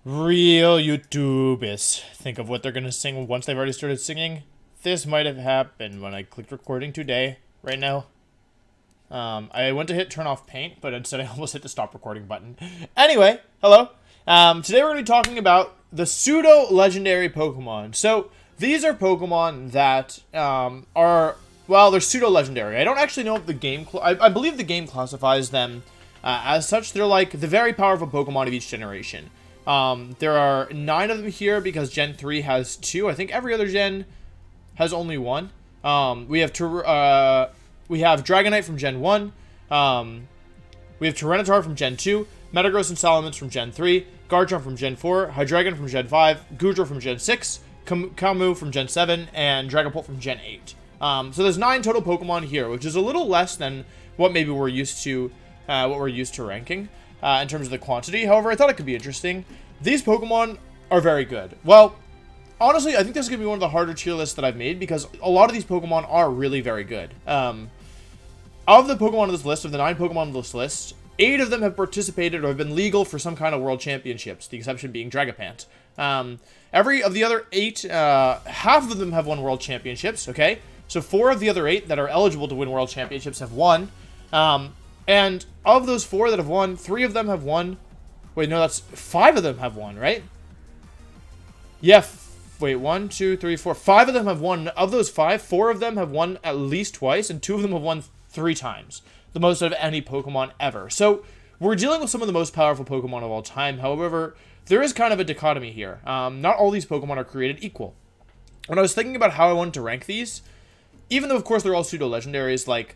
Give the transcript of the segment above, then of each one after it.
Real YouTubers think of what they're gonna sing once they've already started singing. This might have happened when I clicked recording today, right now. I went to hit turn off paint, but instead I almost hit the stop recording button. Anyway, hello. Today we're going to be talking about the Pseudo Legendary Pokemon. So, these are Pokemon that well, they're Pseudo Legendary. I don't actually know if the game, I believe the game classifies them as such. They're like the very powerful Pokemon of each generation. There are 9 of them here because Gen 3 has 2. I think every other gen has only 1. We have Dragonite from Gen 1. We have Tyranitar from Gen 2. Metagross and Salamence from Gen 3. Garchomp from Gen 4. Hydreigon from Gen 5. Goodra from Gen 6. kommo-o from Gen 7. And Dragapult from Gen 8. So there's 9 total Pokemon here, which is a little less than what maybe we're used to, ranking in terms of the quantity. However, I thought it could be interesting. These Pokemon are very good. Well, honestly, I think this is going to be one of the harder tier lists that I've made because a lot of these Pokemon are really very good. Of the Pokemon on this list, of the 9 Pokemon on this list, 8 of them have participated or have been legal for some kind of World Championships, the exception being Dragapult. Every of the other 8, half of them have won World Championships, okay? So 4 of the other 8 that are eligible to win World Championships have won. And of those 4 that have won, 3 of them have won. Wait, no, that's 5 of them have won, right? Yeah, wait, 1, 2, 3, 4. 5 of them have won. Of those 5, 4 of them have won at least twice, and 2 of them have won 3 times. The most out of any Pokemon ever. So, we're dealing with some of the most powerful Pokemon of all time. However, there is kind of a dichotomy here. Not all these Pokemon are created equal. When I was thinking about how I wanted to rank these, even though, of course, they're all pseudo-legendaries, like,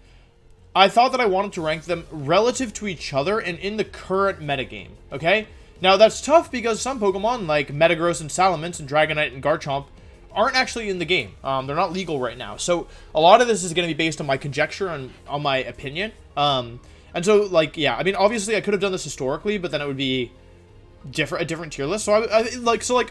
I thought that I wanted to rank them relative to each other and in the current metagame, okay? Now, that's tough because some Pokemon, like Metagross and Salamence and Dragonite and Garchomp, aren't actually in the game. They're not legal right now. So, a lot of this is going to be based on my conjecture and on my opinion. And so, like, yeah, I mean, obviously, I could have done this historically, but then it would be a different tier list. So,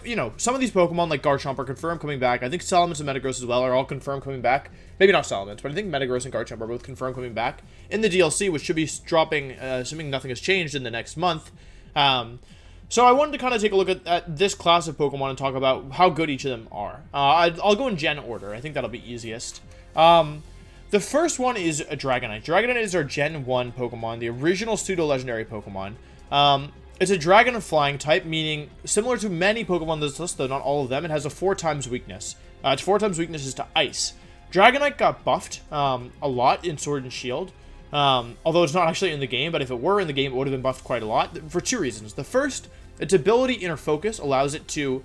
you know, some of these Pokemon, like Garchomp, are confirmed coming back. I think Salamence and Metagross as well are all confirmed coming back. Maybe not Salamence, but I think Metagross and Garchomp are both confirmed coming back in the DLC, which should be dropping, assuming nothing has changed, in the next month. So I wanted to kind of take a look at this class of Pokemon and talk about how good each of them are. I'll go in gen order. I think that'll be easiest. The first one is a Dragonite. Dragonite is our Gen 1 Pokemon, the original Pseudo-Legendary Pokemon. It's a Dragon and Flying type, meaning similar to many Pokemon on this list, though not all of them, it has a 4 times weakness. Its 4 times weakness is to Ice. Dragonite got buffed a lot in Sword and Shield. Although it's not actually in the game, but if it were in the game, it would have been buffed quite a lot, for 2 reasons. The first, its ability Inner Focus allows it to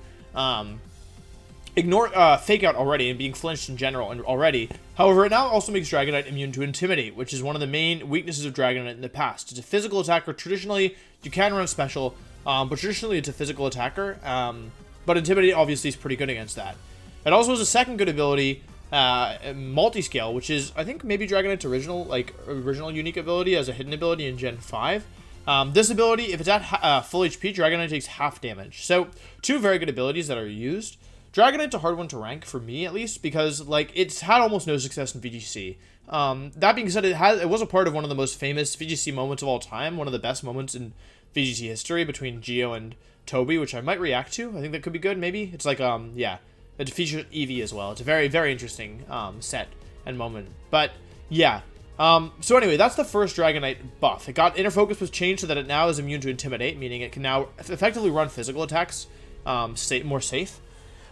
ignore Fake Out already and being flinched in general and already. However, it now also makes Dragonite immune to Intimidate, which is one of the main weaknesses of Dragonite in the past. It's a physical attacker. Traditionally, you can run special, but traditionally it's a physical attacker. But Intimidate obviously is pretty good against that. It also has a second good ability, Multi-Scale, which is, I think, maybe Dragonite's original unique ability as a hidden ability in Gen 5. This ability, if it's at full HP, Dragonite takes half damage. So, 2 very good abilities that are used. Dragonite's a hard one to rank, for me at least, because, like, it's had almost no success in VGC. That being said, it was a part of one of the most famous VGC moments of all time, one of the best moments in VGC history between Geo and Toby, which I might react to. I think that could be good, maybe. It's like, yeah. It features Eevee as well. It's a very, very interesting set and moment. But, yeah. So anyway, that's the first Dragonite buff. It got Inner Focus was changed so that it now is immune to Intimidate, meaning it can now effectively run physical attacks more safe.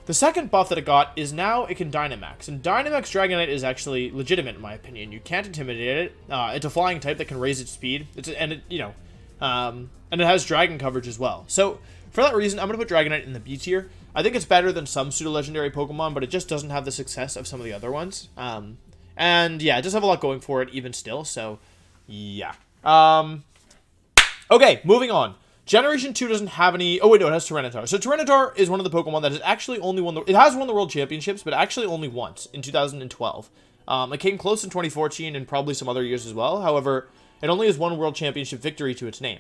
The second buff that it got is now it can Dynamax. And Dynamax Dragonite is actually legitimate in my opinion. You can't intimidate it. It's a flying type that can raise its speed. And it has dragon coverage as well. So for that reason, I'm going to put Dragonite in the B tier. I think it's better than some pseudo-legendary Pokemon, but it just doesn't have the success of some of the other ones. And yeah, it does have a lot going for it even still, so yeah. Okay, moving on. Generation 2 doesn't have any... Oh, wait, no, it has Tyranitar. So Tyranitar is one of the Pokemon that has actually only won the... It has won the World Championships, but actually only once, in 2012. It came close in 2014 and probably some other years as well. However, it only has one World Championship victory to its name.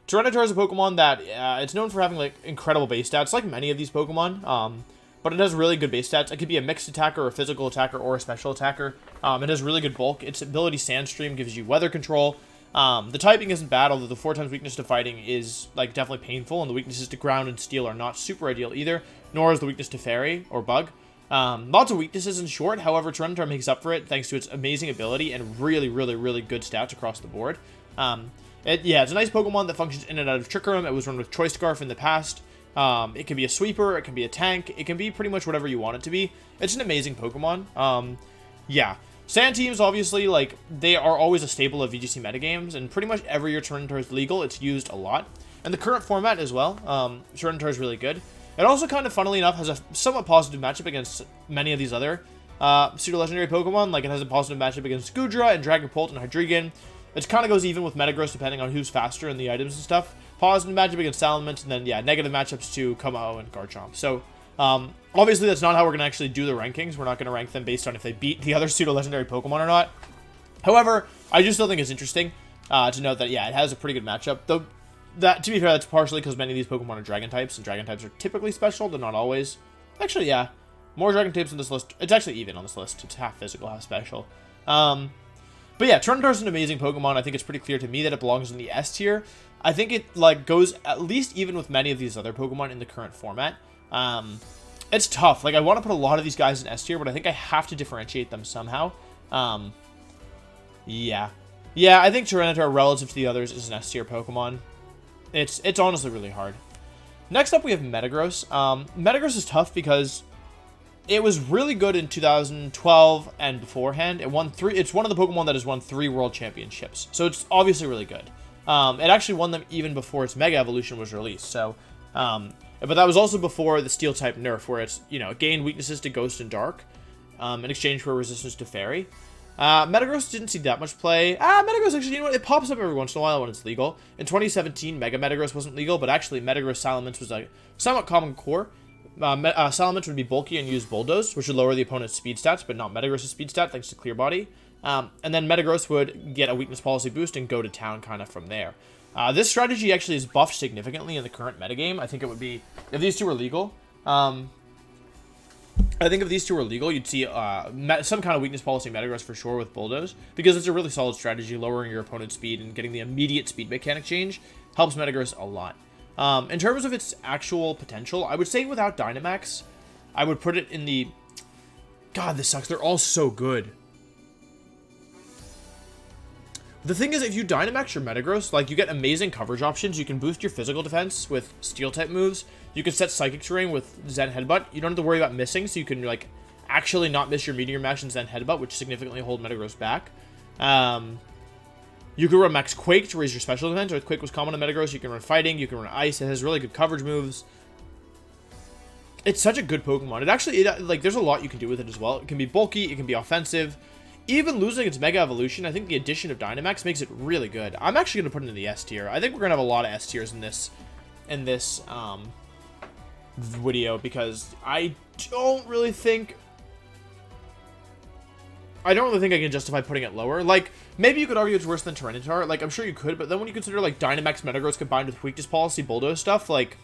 Tyranitar is a Pokemon that it's known for having like incredible base stats, like many of these Pokemon. But it has really good base stats. It could be a mixed attacker, a physical attacker, or a special attacker. It has really good bulk. Its ability Sandstream gives you weather control. The typing isn't bad, although the 4 times weakness to fighting is like definitely painful, and the weaknesses to ground and steel are not super ideal either, nor is the weakness to fairy or bug. Lots of weaknesses in short, however, Tyranitar makes up for it thanks to its amazing ability and really, really, really good stats across the board. It's a nice Pokemon that functions in and out of Trick Room. It was run with Choice Scarf in the past. It can be a sweeper, it can be a tank, it can be pretty much whatever you want it to be. It's an amazing Pokemon. Sand teams, obviously, like, they are always a staple of VGC metagames, and pretty much every year Tyranitar is legal, it's used a lot. And the current format as well, Tyranitar is really good. It also kind of, funnily enough, has a somewhat positive matchup against many of these other Pseudo Legendary Pokemon. Like, it has a positive matchup against Goodra and Dragapult and Hydreigon. It kind of goes even with Metagross depending on who's faster in the items and stuff. Positive matchup against Salamence, and then, yeah, negative matchups to kommo-o and Garchomp. So, obviously, that's not how we're going to actually do the rankings. We're not going to rank them based on if they beat the other Pseudo-Legendary Pokemon or not. However, I just still think it's interesting to note that, yeah, it has a pretty good matchup. Though, to be fair, that's partially because many of these Pokemon are Dragon types, and Dragon types are typically special, but not always. Actually, yeah, more Dragon types on this list. It's actually even on this list. It's half physical, half special. But yeah, Tyranitar is an amazing Pokemon. I think it's pretty clear to me that it belongs in the S tier. I think it, like, goes at least even with many of these other Pokemon in the current format. It's tough. Like, I want to put a lot of these guys in S tier, but I think I have to differentiate them somehow. Yeah, I think Tyranitar, relative to the others, is an S tier Pokemon. It's honestly really hard. Next up, we have Metagross. Metagross is tough because it was really good in 2012 and beforehand. It's one of the Pokemon that has won 3 World Championships, so it's obviously really good. It actually won them even before its Mega Evolution was released. So, but that was also before the Steel type nerf, where it's, you know, gained weaknesses to Ghost and Dark, in exchange for resistance to Fairy. Metagross didn't see that much play. Metagross actually, you know what? It pops up every once in a while when it's legal. In 2017, Mega Metagross wasn't legal, but actually Metagross Salamence was a somewhat common core. Salamence would be bulky and use Bulldoze, which would lower the opponent's speed stats, but not Metagross' speed stat, thanks to Clear Body. And then Metagross would get a weakness policy boost and go to town kind of from there. This strategy actually is buffed significantly in the current metagame. I think it would be, if these two were legal, you'd see some kind of weakness policy Metagross for sure with Bulldoze, because it's a really solid strategy. Lowering your opponent's speed and getting the immediate speed mechanic change helps Metagross a lot. In terms of its actual potential, I would say without Dynamax, I would put it in the... God, this sucks. They're all so good. The thing is, if you Dynamax your Metagross, like, you get amazing coverage options. You can boost your physical defense with Steel-type moves. You can set Psychic Terrain with Zen Headbutt. You don't have to worry about missing, so you can, like, actually not miss your Meteor Mash and Zen Headbutt, which significantly hold Metagross back. You can run Max Quake to raise your special defense. Earthquake was common on Metagross. You can run Fighting. You can run Ice. It has really good coverage moves. It's such a good Pokemon. Like, there's a lot you can do with it as well. It can be bulky. It can be offensive. Even losing its Mega Evolution, I think the addition of Dynamax makes it really good. I'm actually going to put it in the S tier. I think we're going to have a lot of S tiers in this video, because I don't really think I can justify putting it lower. Like, maybe you could argue it's worse than Tyranitar. Like, I'm sure you could, but then when you consider, like, Dynamax Metagross combined with Weakness Policy Bulldoze stuff, like,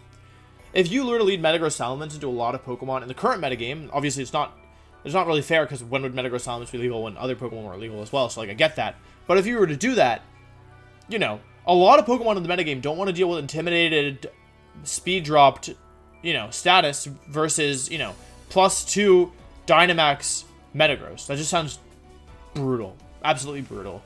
if you lure to lead Metagross Salamence into a lot of Pokemon in the current metagame, obviously it's not really fair, because when would Metagross Salamence be legal when other Pokemon were illegal as well, so, like, I get that. But if you were to do that, you know, a lot of Pokemon in the metagame don't want to deal with intimidated, speed-dropped, you know, status versus, you know, +2 Dynamax Metagross. That just sounds brutal. Absolutely brutal.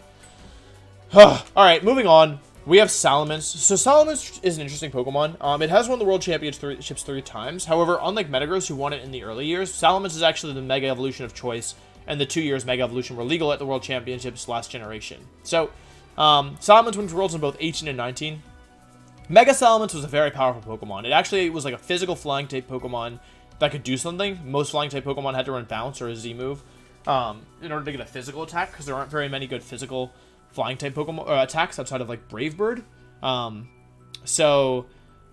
Alright, moving on. We have Salamence. So Salamence is an interesting Pokemon. It has won the World Championships 3 times. However, unlike Metagross, who won it in the early years, Salamence is actually the Mega Evolution of choice, and the 2 years Mega Evolution were legal at the World Championships last generation. So, Salamence wins Worlds in both 18 and 19. Mega Salamence was a very powerful Pokemon. It actually was like a physical Flying-type Pokemon that could do something. Most Flying-type Pokemon had to run Bounce or a Z-move in order to get a physical attack, because there aren't very many good physical Flying-type Pokemon attacks outside of, like, Brave Bird. So,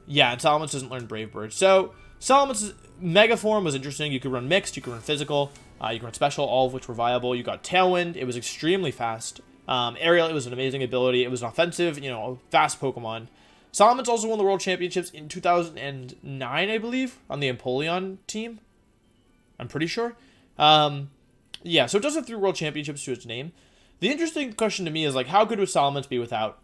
yeah, and Salamence doesn't learn Brave Bird. So, Salamance's Mega form was interesting. You could run Mixed, you could run Physical, you could run Special, all of which were viable. You got Tailwind. It was extremely fast. Aerial, it was an amazing ability. It was an offensive, you know, fast Pokemon. Salamence also won the World Championships in 2009, I believe, on the Empoleon team. I'm pretty sure. Yeah, so it does have 3 World Championships to its name. The interesting question to me is, like, how good would Salamence be without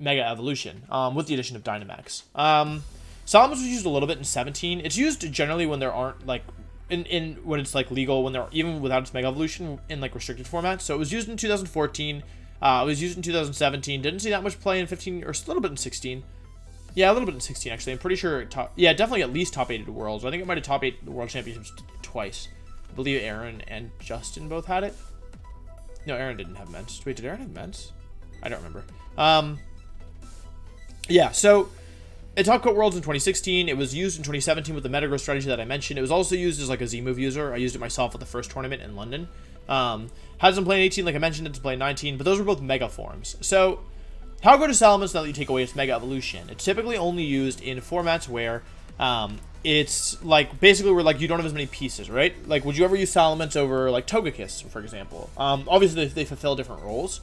Mega Evolution, with the addition of Dynamax? Salamence was used a little bit in 17. It's used generally when there aren't, like, in when it's, like, legal, when they're, even without its Mega Evolution in, like, restricted formats. So it was used in 2014, it was used in 2017, didn't see that much play in 15, or a little bit in 16. Yeah, a little bit in 16, actually. I'm pretty sure yeah, definitely at least top 8 at Worlds. I think it might have top 8 the World Championships twice. I believe Aaron and Justin both had it. No, Aaron didn't have Ments. Wait, did Aaron have Ments? I don't remember. Yeah, so it top coat Worlds in 2016. It was used in 2017 with the Metagross strategy that I mentioned. It was also used as like a Z-move user. I used it myself at the first tournament in London. Had some play in 18, like I mentioned, it to play in 19, but those were both Mega forms. So how good is Salamence now that you take away its Mega Evolution? It's typically only used in formats where it's like basically where like you don't have as many pieces, right? Like, would you ever use Salamence over like Togekiss, for example? Obviously they fulfill different roles.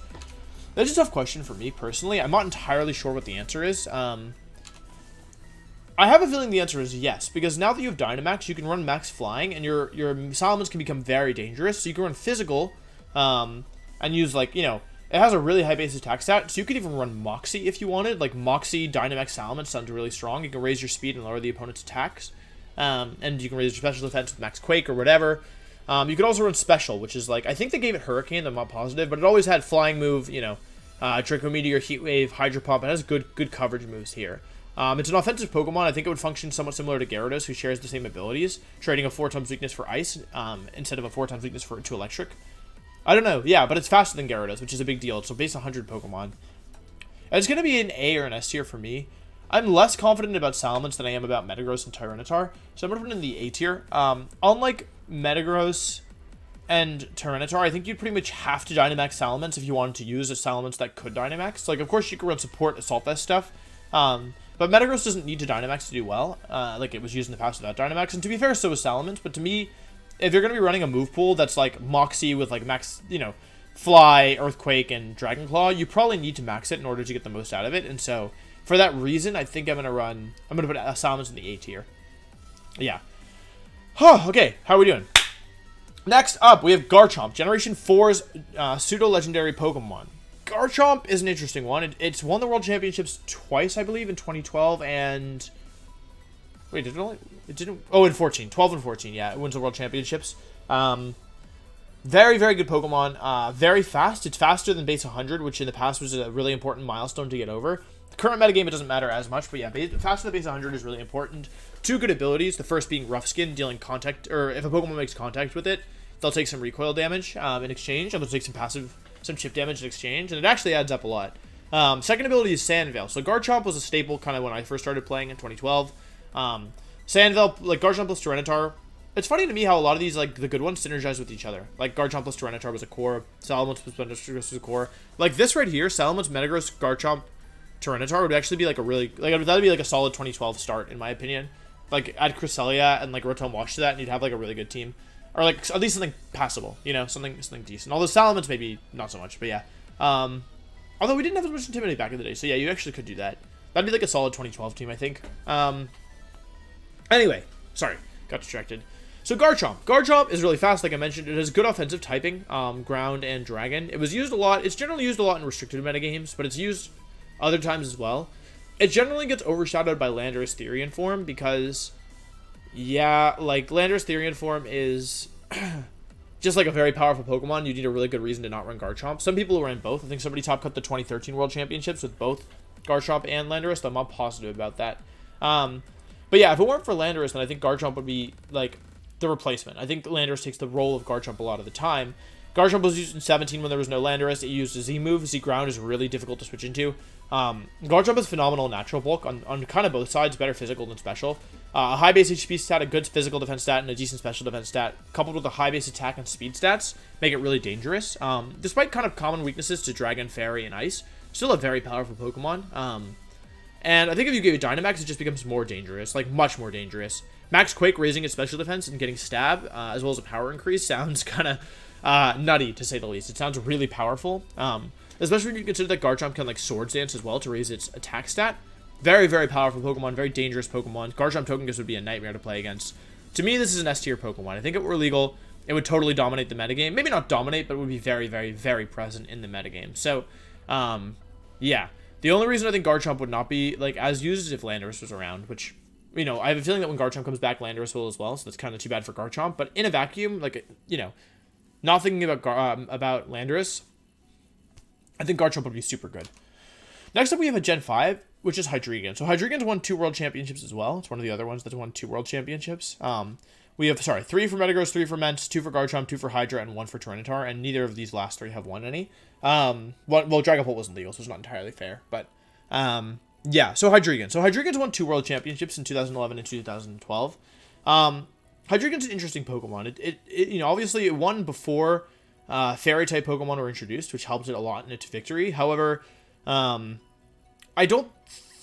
That's a tough question for me personally. I'm not entirely sure what the answer is. I have a feeling the answer is yes, because now that you have Dynamax, you can run Max Flying, and your Salamence can become very dangerous. So you can run Physical, and use, like, you know, it has a really high base attack stat, so you could even run Moxie if you wanted. Like, Moxie, Dynamax, Salamence sounds really strong. You can raise your speed and lower the opponent's attacks. And you can raise your special defense with Max Quake or whatever. You could also run Special, which is, like, I think they gave it Hurricane, I'm not positive, but it always had Flying Move, you know, Draco Meteor, Heat Wave, Hydro Pump. It has good coverage moves here. It's an offensive Pokemon. I think it would function somewhat similar to Gyarados, who shares the same abilities, trading a 4x weakness for Ice, instead of a 4x weakness to Electric. I don't know, yeah, but it's faster than Gyarados, which is a big deal. It's a base 100 Pokemon. And it's going to be an A or an S tier for me. I'm less confident about Salamence than I am about Metagross and Tyranitar, so I'm going to put it in the A tier. Unlike Metagross and Tyranitar, I think you'd pretty much have to Dynamax Salamence if you wanted to use a Salamence that could Dynamax. Like, of course, you could run Support, Assault Vest stuff, but Metagross doesn't need to Dynamax to do well, like it was used in the past without Dynamax. And to be fair, so is Salamence, but to me, if you're going to be running a move pool that's like Moxie with like max, you know, Fly, Earthquake, and Dragon Claw, you probably need to max it in order to get the most out of it. And so, for that reason, I think I'm going to put Salamence in the A tier. Yeah. Okay, how are we doing? Next up, we have Garchomp, Generation 4's Pseudo Legendary Pokemon. Garchomp is an interesting one. It's won the World Championships twice, I believe, in 2012 and... Wait, did it only... It didn't... Oh, in 14. 12 and 14, yeah. It wins the World Championships. Very, very good Pokemon. Very fast. It's faster than base 100, which in the past was a really important milestone to get over. The current metagame, it doesn't matter as much, but yeah, faster than base 100 is really important. Two good abilities. The first being Rough Skin, dealing contact... Or if a Pokemon makes contact with it, they'll take some recoil damage in exchange, and they'll take some chip damage in exchange, and it actually adds up a lot. Second ability is Sandveil. So Garchomp was a staple kind of when I first started playing in 2012. Sandveil, like Garchomp plus Tyranitar. It's funny to me how a lot of these, like, the good ones synergize with each other. Like, Garchomp plus Tyranitar was a core, Salamence plus Metagross was a core. Like, this right here, Salamence, Metagross, Garchomp, Tyranitar would actually be, like, a really, like, that would be, like, a solid 2012 start, in my opinion. Like, add Cresselia and, like, Rotom Wash to that, and you'd have, like, a really good team. Or, like, at least something passable, you know, something decent. Although Salamence maybe not so much, but yeah. Although we didn't have as much Intimidate back in the day, so yeah, you actually could do that. That'd be, like, a solid 2012 team, I think. Anyway, sorry, got distracted. So Garchomp. Garchomp is really fast, like I mentioned. It has good offensive typing, ground and dragon. It was used a lot. It's generally used a lot in restricted metagames, but it's used other times as well. It generally gets overshadowed by Landorus Therian form because, yeah, like Landorus Therian form is just like a very powerful Pokemon. You need a really good reason to not run Garchomp. Some people ran both. I think somebody top cut the 2013 World Championships with both Garchomp and Landorus, though I'm not positive about that. But yeah, if it weren't for Landorus, then I think Garchomp would be, like, the replacement. I think Landorus takes the role of Garchomp a lot of the time. Garchomp was used in 17 when there was no Landorus. It used a Z-move. Z-Ground is really difficult to switch into. Garchomp is phenomenal natural bulk on kind of both sides, better physical than special. A high base HP stat, a good physical defense stat, and a decent special defense stat, coupled with a high base attack and speed stats, make it really dangerous. Despite kind of common weaknesses to Dragon, Fairy, and Ice, still a very powerful Pokemon. And I think if you give it Dynamax, it just becomes more dangerous, like much more dangerous. Max Quake raising its special defense and getting Stab, as well as a power increase, sounds kind of nutty, to say the least. It sounds really powerful, especially when you consider that Garchomp can, like, Swords Dance as well to raise its attack stat. Very, very powerful Pokemon, very dangerous Pokemon. Garchomp Togekiss would be a nightmare to play against. To me, this is an S tier Pokemon. I think if it were legal, it would totally dominate the metagame. Maybe not dominate, but it would be very, very, very present in the metagame. So, yeah. The only reason I think Garchomp would not be, like, as used is if Landorus was around, which, you know, I have a feeling that when Garchomp comes back, Landorus will as well, so that's kind of too bad for Garchomp. But in a vacuum, like, you know, not thinking about Landorus, I think Garchomp would be super good. Next up, we have a Gen 5, which is Hydreigon. So Hydreigon's won 2 World Championships as well. It's one of the other ones that's won 2 World Championships. We have, 3 for Metagross, 3 for Mence, 2 for Garchomp, 2 for Hydra, and 1 for Tyranitar, and neither of these last 3 have won any. Well, Dragapult wasn't legal, so it's not entirely fair, but, yeah, so Hydreigon. So Hydreigon's won 2 World Championships in 2011 and 2012. Hydreigon's an interesting Pokemon. It you know, obviously it won before Fairy-type Pokemon were introduced, which helped it a lot in its victory. However, I don't,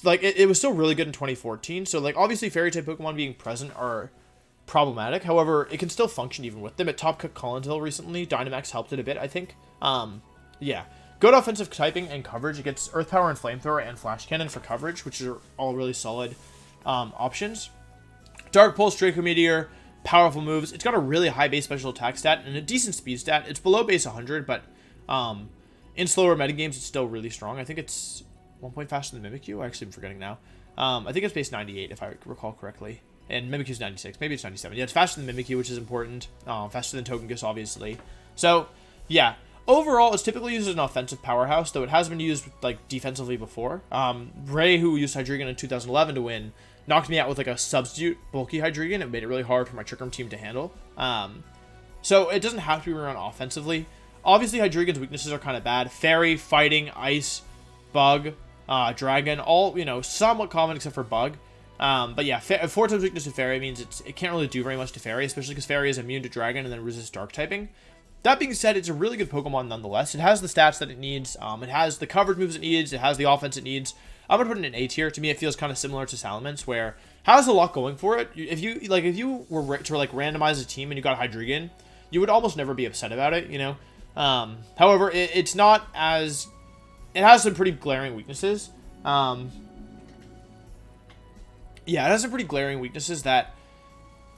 like, it was still really good in 2014, so, like, obviously Fairy-type Pokemon being present are problematic. However, it can still function even with them. It top cut Collinsville recently. Dynamax helped it a bit, I think. Yeah. Good offensive typing and coverage. It gets Earth Power and Flamethrower and Flash Cannon for coverage, which are all really solid options. Dark Pulse, Draco Meteor, powerful moves. It's got a really high base special attack stat and a decent speed stat. It's below base 100, but in slower metagames, it's still really strong. I think it's 1 point faster than Mimikyu. Actually, I'm forgetting now. I think it's base 98, if I recall correctly. And Mimikyu's 96. Maybe it's 97. Yeah, it's faster than Mimikyu, which is important. Faster than Togekiss, obviously. So, yeah. Overall, it's typically used as an offensive powerhouse, though it has been used, like, defensively before. Ray, who used Hydreigon in 2011 to win, knocked me out with, like, a substitute bulky Hydreigon. It made it really hard for my Trick Room team to handle. So, it doesn't have to be run offensively. Obviously, Hydreigon's weaknesses are kind of bad. Fairy, Fighting, Ice, Bug, Dragon, all, you know, somewhat common except for Bug. But yeah, 4 times weakness to Fairy means it can't really do very much to Fairy, especially because Fairy is immune to Dragon and then resists Dark typing. That being said, it's a really good Pokemon nonetheless. It has the stats that it needs. It has the coverage moves it needs. It has the offense it needs. I'm gonna put it in A tier. To me, it feels kind of similar to Salamence, where it has a lot going for it. If you were to like randomize a team and you got Hydreigon, you would almost never be upset about it, you know. However, it's not as, it has some pretty glaring weaknesses. Yeah, it has some pretty glaring weaknesses that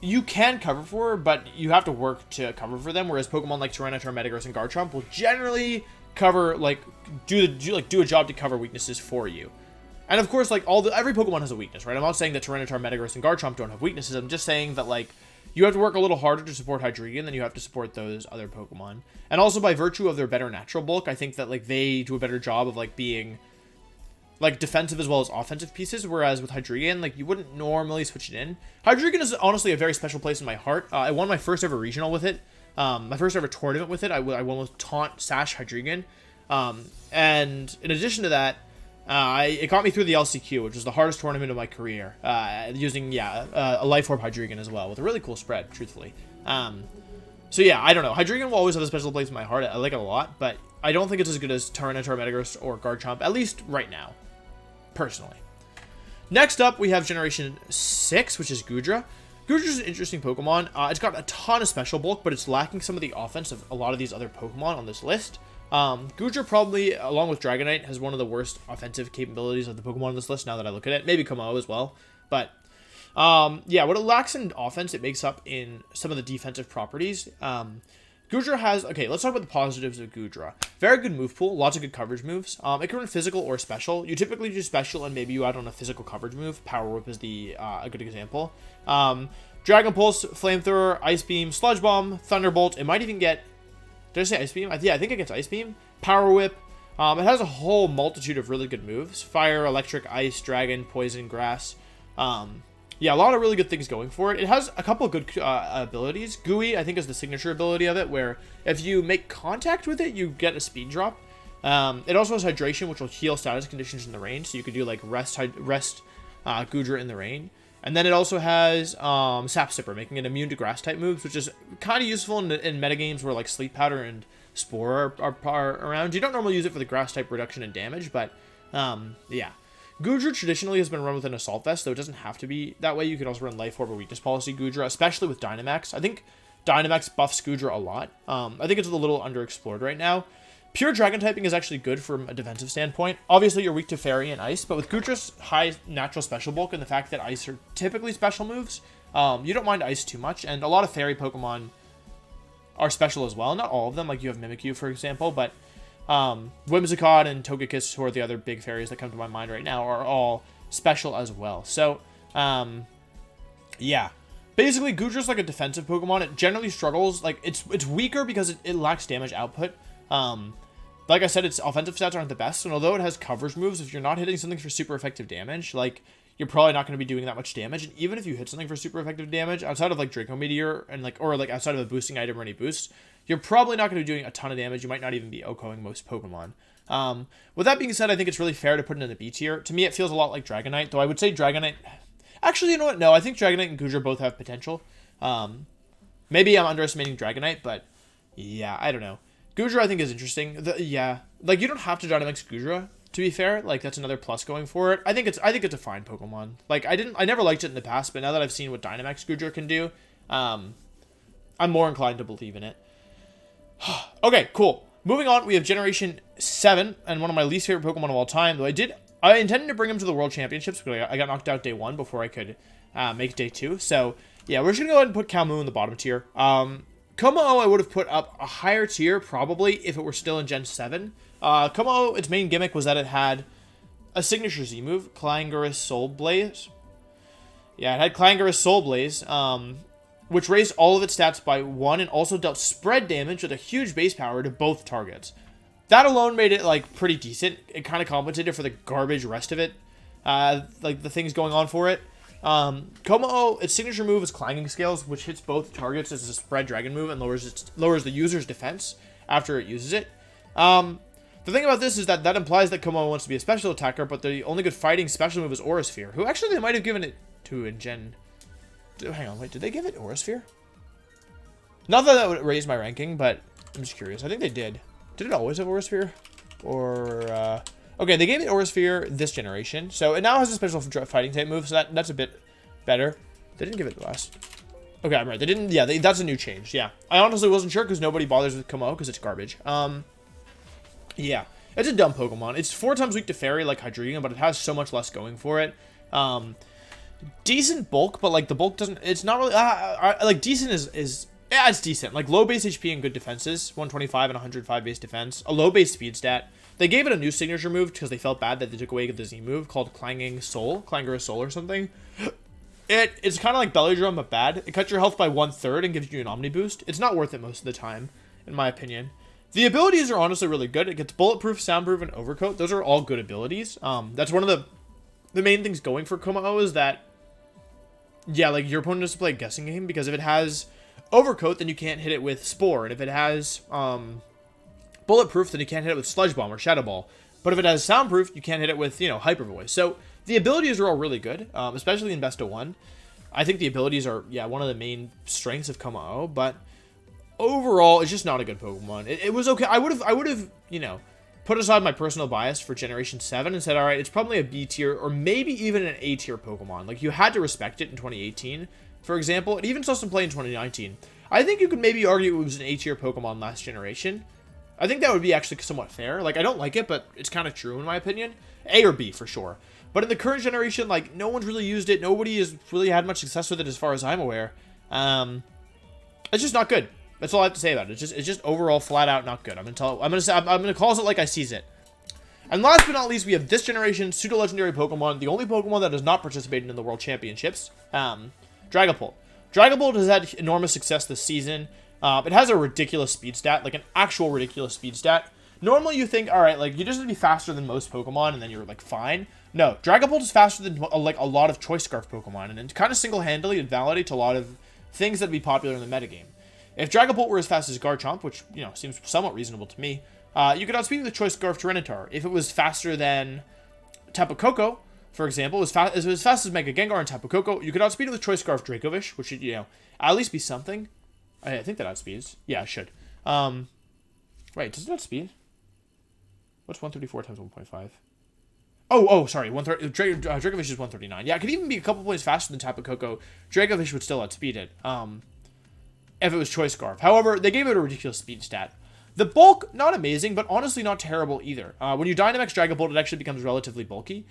you can cover for, but you have to work to cover for them, whereas Pokemon like Tyranitar, Metagross, and Garchomp will generally cover, like, do a job to cover weaknesses for you. And of course, like, every Pokemon has a weakness, right? I'm not saying that Tyranitar, Metagross, and Garchomp don't have weaknesses. I'm just saying that, like, you have to work a little harder to support Hydreigon than you have to support those other Pokemon. And also, by virtue of their better natural bulk, I think that, like, they do a better job of, like, being, like, defensive as well as offensive pieces, whereas with Hydreigon, like, you wouldn't normally switch it in. Hydreigon is honestly a very special place in my heart. I won my first ever regional with it. My first ever tournament with it. I won with Taunt Sash Hydreigon. And in addition to that, it got me through the LCQ, which was the hardest tournament of my career, using, a Life Orb Hydreigon as well, with a really cool spread, truthfully. So yeah, I don't know. Hydreigon will always have a special place in my heart. I like it a lot, but I don't think it's as good as Tyranitar, Metagross, or Garchomp, at least right now. Personally. Next up, we have Generation 6, which is Goodra. Goodra's an interesting Pokemon. It's got a ton of special bulk, but it's lacking some of the offense of a lot of these other Pokemon on this list. Goodra probably, along with Dragonite, has one of the worst offensive capabilities of the Pokemon on this list, now that I look at it. Maybe kommo-o as well. But, yeah, what it lacks in offense, it makes up in some of the defensive properties. Goodra has, okay, let's talk about the positives of Goodra. Very good move pool, lots of good coverage moves. It can run physical or special. You typically do special and maybe you add on a physical coverage move. Power Whip is a good example. Dragon Pulse, Flamethrower, Ice Beam, Sludge Bomb, Thunderbolt. It might even get, did I say Ice Beam? Yeah, I think it gets Ice Beam. Power Whip. It has a whole multitude of really good moves. Fire, Electric, Ice, Dragon, Poison, Grass. Yeah, a lot of really good things going for it. It has a couple of good abilities. Gooey, I think, is the signature ability of it, where if you make contact with it, you get a speed drop. It also has Hydration, which will heal status conditions in the rain, so you could do, like, rest Goodra in the rain. And then it also has Sap Sipper, making it immune to grass-type moves, which is kind of useful in metagames where, like, Sleep Powder and Spore are around. You don't normally use it for the grass-type reduction in damage, but, yeah. Goodra traditionally has been run with an Assault Vest, though it doesn't have to be that way. You can also run Life Orb or Weakness Policy Goodra, especially with Dynamax. I think Dynamax buffs Goodra a lot. I think it's a little underexplored right now. Pure Dragon typing is actually good from a defensive standpoint. Obviously, you're weak to Fairy and Ice, but with Goodra's high natural special bulk and the fact that Ice are typically special moves, you don't mind Ice too much, and a lot of Fairy Pokemon are special as well. Not all of them, like you have Mimikyu, for example, but Whimsicott and Togekiss, who are the other big fairies that come to my mind right now, are all special as well. So, yeah. Basically, Goodra's like a defensive Pokemon. It generally struggles. Like, it's weaker because it lacks damage output. Like I said, its offensive stats aren't the best, and although it has coverage moves, if you're not hitting something for super effective damage, like, you're probably not going to be doing that much damage. And even if you hit something for super effective damage, outside of like Draco Meteor and like, or like outside of a boosting item or any boost, you're probably not going to be doing a ton of damage. You might not even be OHKOing most Pokemon. With that being said, I think it's really fair to put it in the B tier. To me, it feels a lot like Dragonite, though I would say Dragonite... Actually, you know what? No, I think Dragonite and Goodra both have potential. Maybe I'm underestimating Dragonite, but yeah, I don't know. Goodra, I think, is interesting. Yeah, like, you don't have to Dynamax Goodra, to be fair. Like, that's another plus going for it. I think it's a fine Pokemon. Like, I never liked it in the past, but now that I've seen what Dynamax Goodra can do, I'm more inclined to believe in it. Okay, cool. Moving on, we have Generation 7, and one of my least favorite Pokemon of all time, though I intended to bring him to the World Championships, but I got knocked out day 1 before I could make day 2. So, yeah, we're just going to go ahead and put kommo-o in the bottom tier. Kommo-o I would have put up a higher tier, probably, if it were still in Gen 7. Kommo-o, its main gimmick was that it had a signature Z move, Clangorous Soul Blaze. Yeah, it had Clangorous Soul Blaze, which raised all of its stats by 1 and also dealt spread damage with a huge base power to both targets. That alone made it, like, pretty decent. It kind of compensated for the garbage rest of it, like, the things going on for it. Kommo-o, its signature move is Clanging Scales, which hits both targets as a spread dragon move and lowers the user's defense after it uses it. The thing about this is that implies that Kommo-o wants to be a special attacker, but the only good fighting special move is Aura Sphere, who actually they might have given it to in Gen... Hang on, wait, did they give it Aura Sphere? Not that that would raise my ranking, but I'm just curious. I think they did. Did it always have Aura Sphere? Or, okay, they gave it Aura Sphere this generation, so it now has a special fighting type move, so that's a bit better. They didn't give it the last. Okay, I'm right. They didn't, yeah, that's a new change, yeah. I honestly wasn't sure because nobody bothers with Kommo-o because it's garbage. Yeah, it's a dumb Pokemon. It's 4 times weak to Fairy like Hydreigon, but it has so much less going for it. Decent bulk, but like the bulk doesn't, it's not really, like decent is yeah, it's decent. Like, low base HP and good defenses. 125 and 105 base defense. A low base speed stat. They gave it a new signature move because they felt bad that they took away the Z move called Clangorous Soul or something. It's kind of like Belly Drum, but bad. It cuts your health by 1/3 and gives you an Omni Boost. It's not worth it most of the time, in my opinion. The abilities are honestly really good. It gets Bulletproof, Soundproof, and Overcoat. Those are all good abilities. That's one of the main things going for Kommo-o is that, yeah, like, your opponent has to play a guessing game because if it has Overcoat, then you can't hit it with Spore, and if it has Bulletproof, then you can't hit it with Sludge Bomb or Shadow Ball. But if it has Soundproof, you can't hit it with, you know, Hyper Voice. So the abilities are all really good, especially in Best of 1. I think the abilities are, yeah, one of the main strengths of Kommo-o, but overall, it's just not a good Pokemon. It was okay. I would have, you know, put aside my personal bias for Generation 7 and said, all right, it's probably a B tier or maybe even an A tier Pokemon. Like, you had to respect it in 2018. For example, it even saw some play in 2019. I think you could maybe argue it was an A-tier Pokemon last generation. I think that would be actually somewhat fair. Like, I don't like it, but it's kind of true in my opinion. A or B for sure. But in the current generation, like, no one's really used it. Nobody has really had much success with it as far as I'm aware. It's just not good. That's all I have to say about it. It's just overall flat out not good. I'm gonna call it like I sees it. And last but not least, we have this generation Pseudo Legendary Pokemon, the only Pokemon that has not participated in the World Championships. Dragapult. Dragapult has had enormous success this season. It has a ridiculous speed stat, like an actual ridiculous speed stat. Normally you think, all right, like, you just have to be faster than most Pokemon and then you're, like, fine. No, Dragapult is faster than, like, a lot of Choice Scarf Pokemon, and it kind of single-handedly invalidates a lot of things that would be popular in the metagame. If Dragapult were as fast as Garchomp, which, you know, seems somewhat reasonable to me, you could outspeed with Choice Scarf Tyranitar. If it was faster than Tapu Koko, for example, as fast as Mega Gengar and Tapu Koko, you could outspeed it with Choice Scarf Dracovish, which should, you know, at least be something. I think that outspeeds. Yeah, it should. Wait, does it outspeed? What's 134 times 1.5? Oh, sorry. Dracovish is 139. Yeah, it could even be a couple points faster than Tapu Koko. Dracovish would still outspeed it. If it was Choice Scarf. However, they gave it a ridiculous speed stat. The bulk, not amazing, but honestly not terrible either. When you Dynamax Dragapult, it actually becomes relatively bulky.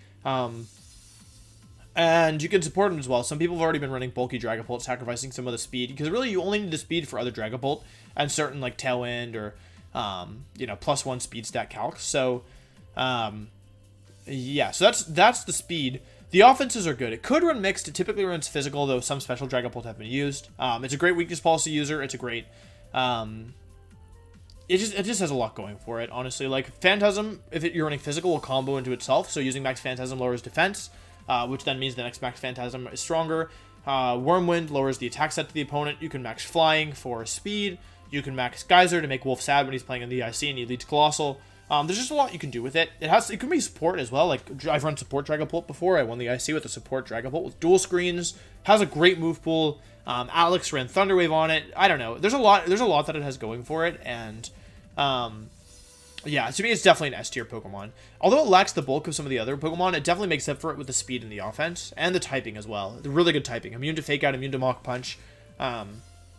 And you can support them as well. Some people have already been running bulky Dragapult, sacrificing some of the speed, because really you only need the speed for other Dragapult and certain like Tailwind or you know, +1 speed stat calcs. So yeah, so that's the speed. The offenses are good. It could run mixed. It typically runs physical, though some special Dragapult have been used. It's a great weakness policy user. It's a great it just has a lot going for it, honestly. Like Phantasm, if you're running physical, will combo into itself. So using Max Phantasm lowers defense, which then means the next Max Phantasm is stronger. Wormwind lowers the attack set to the opponent. You can max Flying for speed. You can max Geyser to make Wolf sad when he's playing in the IC and he leads Colossal. There's just a lot you can do with it. It can be support as well. Like I've run support Dragapult before. I won the IC with a support Dragapult with dual screens. Has a great move pool. Alex ran Thunderwave on it. I don't know. There's a lot that it has going for it, and yeah, to me it's definitely an S tier Pokemon. Although it lacks the bulk of some of the other Pokemon, it definitely makes up for it with the speed and the offense and the typing as well. The really good typing. Immune to Fake Out, immune to Mach Punch.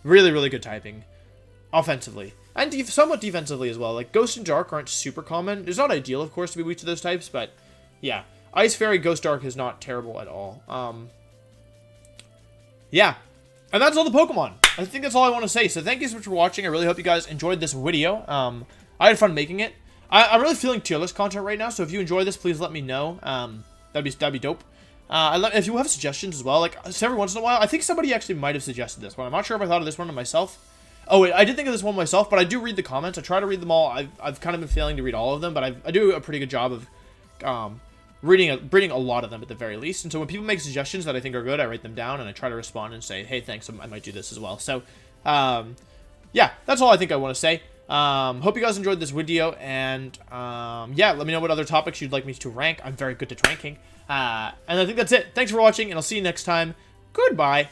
Really, really good typing offensively. And somewhat defensively as well. Like, Ghost and Dark aren't super common. It's not ideal, of course, to be weak to those types, but yeah. Ice Fairy, Ghost Dark is not terrible at all. Yeah. And that's all the Pokemon. I think that's all I want to say. So thank you so much for watching. I really hope you guys enjoyed this video. I had fun making it. I'm really feeling tier list content right now, so if you enjoy this, please let me know. That'd be dope. If you have suggestions as well, like, every once in a while, I think somebody actually might have suggested this one. I'm not sure if I thought of this one myself. Oh, wait, I did think of this one myself, but I do read the comments. I try to read them all. I've kind of been failing to read all of them, but I do a pretty good job of reading a lot of them at the very least. And so when people make suggestions that I think are good, I write them down and I try to respond and say, hey, thanks, I might do this as well. So, yeah, that's all I think I want to say. Hope you guys enjoyed this video, and yeah, let me know what other topics you'd like me to rank. I'm very good at ranking. And I think that's it. Thanks for watching, and I'll see you next time. Goodbye.